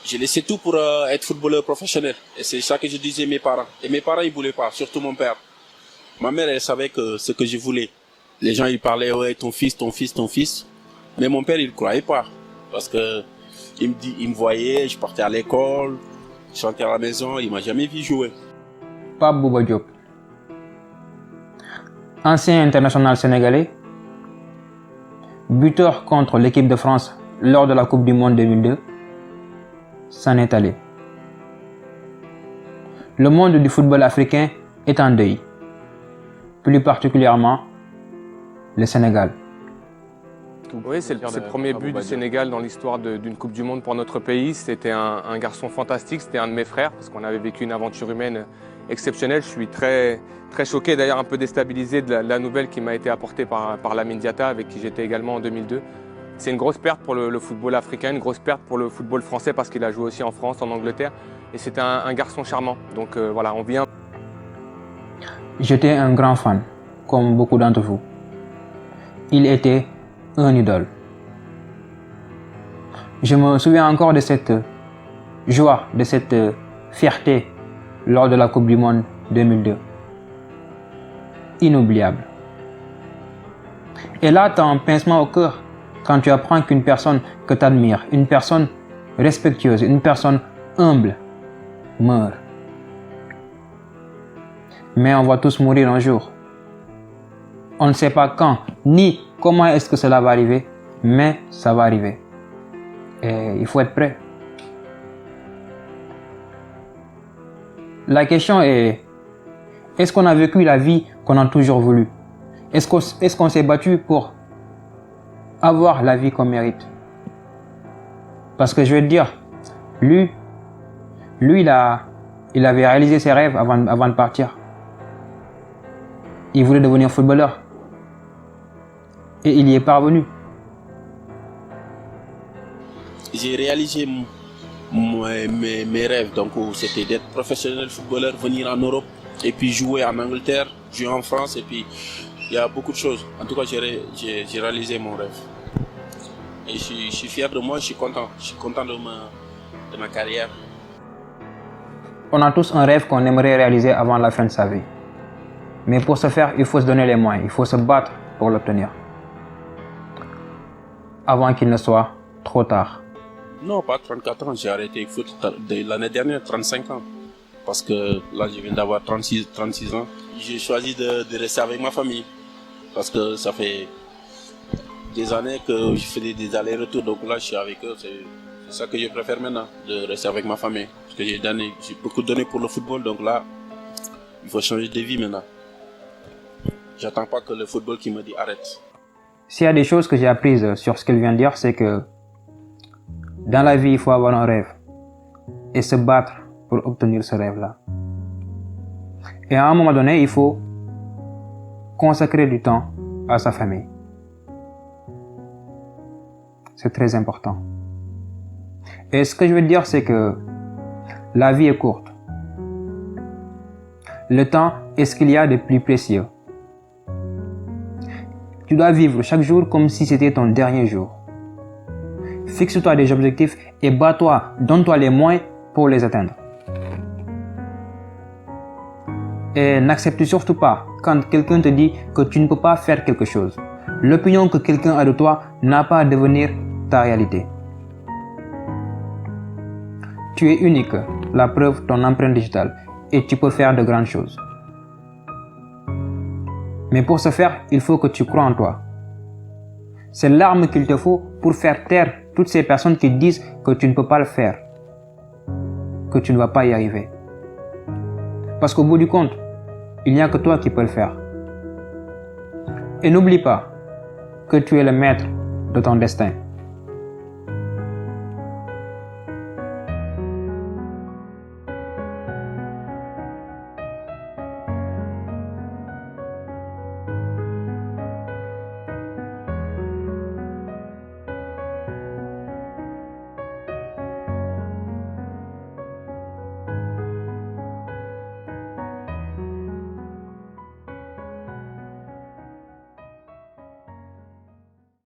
j'ai laissé tout pour être footballeur professionnel. Et c'est ça que je disais à mes parents. Et mes parents, ils voulaient pas, surtout mon père. Ma mère, elle savait que ce que je voulais. Les gens, ils parlaient, ouais, ton fils, ton fils, ton fils. Mais mon père, il croyait pas. Parce que il me voyait, je partais à l'école, je rentrais à la maison, il m'a jamais vu jouer. Pape Bouba Diop, ancien international sénégalais, buteur contre l'équipe de France lors de la Coupe du Monde 2002, s'en est allé. Le monde du football africain est en deuil, plus particulièrement le Sénégal. Oui, c'est le premier but du Sénégal dans l'histoire d'une Coupe du Monde pour notre pays. C'était un garçon fantastique, c'était un de mes frères, parce qu'on avait vécu une aventure humaine exceptionnelle. Je suis très, très choqué, d'ailleurs un peu déstabilisé de la nouvelle qui m'a été apportée par Lamine Diatta, avec qui j'étais également en 2002. C'est une grosse perte pour le football africain, une grosse perte pour le football français, parce qu'il a joué aussi en France, en Angleterre. Et c'était un garçon charmant. Donc voilà, on vient. J'étais un grand fan, comme beaucoup d'entre vous. Il était un idole. Je me souviens encore de cette joie, de cette fierté lors de la Coupe du Monde 2002. Inoubliable. Et là, tu as un pincement au cœur quand tu apprends qu'une personne que tu admires, une personne respectueuse, une personne humble, meurt. Mais on va tous mourir un jour. On ne sait pas quand, ni comment est-ce que cela va arriver, mais ça va arriver. Et il faut être prêt. La question est, est-ce qu'on a vécu la vie qu'on a toujours voulu? Est-ce qu'on s'est battu pour avoir la vie qu'on mérite? Parce que je vais te dire, lui il avait réalisé ses rêves avant de partir. Il voulait devenir footballeur. Et il y est parvenu. J'ai réalisé mes rêves. Donc, c'était d'être professionnel footballeur, venir en Europe, et puis jouer en Angleterre, jouer en France, et puis il y a beaucoup de choses. En tout cas, j'ai réalisé mon rêve. Et je suis fier de moi, je suis content. Je suis content de ma carrière. On a tous un rêve qu'on aimerait réaliser avant la fin de sa vie. Mais pour ce faire, il faut se donner les moyens, il faut se battre pour l'obtenir. Avant qu'il ne soit trop tard. Non, pas 34 ans, j'ai arrêté le foot l'année dernière, 35 ans. Parce que là, je viens d'avoir 36 ans. J'ai choisi de rester avec ma famille. Parce que ça fait des années que je fais des allers-retours, donc là, je suis avec eux. C'est ça que je préfère maintenant, de rester avec ma famille. Parce que j'ai beaucoup donné pour le football, donc là, il faut changer de vie maintenant. J'attends pas que le football qui me dit arrête. S'il y a des choses que j'ai apprises sur ce qu'elle vient de dire, c'est que dans la vie, il faut avoir un rêve et se battre pour obtenir ce rêve-là. Et à un moment donné, il faut consacrer du temps à sa famille. C'est très important. Et ce que je veux dire, c'est que la vie est courte. Le temps est ce qu'il y a de plus précieux. Tu dois vivre chaque jour comme si c'était ton dernier jour. Fixe-toi des objectifs et bats-toi, donne-toi les moyens pour les atteindre. Et n'accepte surtout pas quand quelqu'un te dit que tu ne peux pas faire quelque chose. L'opinion que quelqu'un a de toi n'a pas à devenir ta réalité. Tu es unique, la preuve, ton empreinte digitale, et tu peux faire de grandes choses. Mais pour ce faire, il faut que tu crois en toi. C'est l'arme qu'il te faut pour faire taire toutes ces personnes qui disent que tu ne peux pas le faire, que tu ne vas pas y arriver. Parce qu'au bout du compte, il n'y a que toi qui peux le faire. Et n'oublie pas que tu es le maître de ton destin.